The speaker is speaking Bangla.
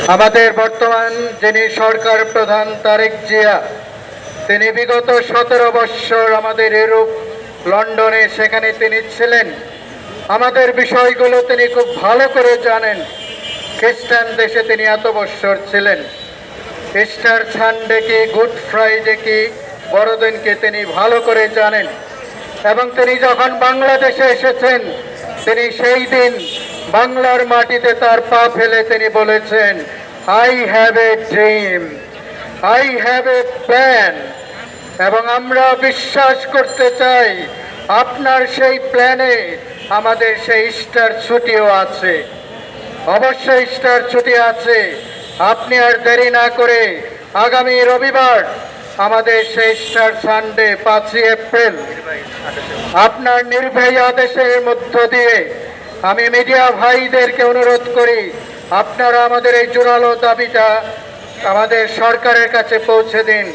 আমাদের বর্তমান যিনি সরকার প্রধান তারেক জিয়া, তিনি বিগত 17 বৎসর আমাদের ইউরোপ লন্ডনে সেখানে তিনি ছিলেন। আমাদের বিষয়গুলো তিনি খুব ভালো করে জানেন। খ্রিস্টান দেশে তিনি এত বৎসর ছিলেন। ইস্টার সানডে কি, গুড ফ্রাইডে কি, বড়দিনকে তিনি ভালো করে জানেন। এবং তিনি যখন বাংলাদেশে এসেছেন, তিনি সেই দিন বাংলার মাটিতে তার পা ফেলে তিনি বলেছেন, I have a dream, I have a plan. এবং আমরা বিশ্বাস করতে চাই আপনার সেই প্ল্যানে আমাদের সেই ইস্টার ছুটিও আছে। অবশ্যই ইস্টার ছুটি আছে। আপনি আর দেরি না করে আগামী রবিবার আমাদের সেই ইস্টার সানডে 5ই এপ্রিল আপনার নির্বাহী আদেশের মধ্য দিয়ে আমি মিডিয়া ভাইদেরকে অনুরোধ করি, আপনারা আমাদের এই জোরালো দাবিটা আমাদের সরকারের কাছে পৌঁছে দিন।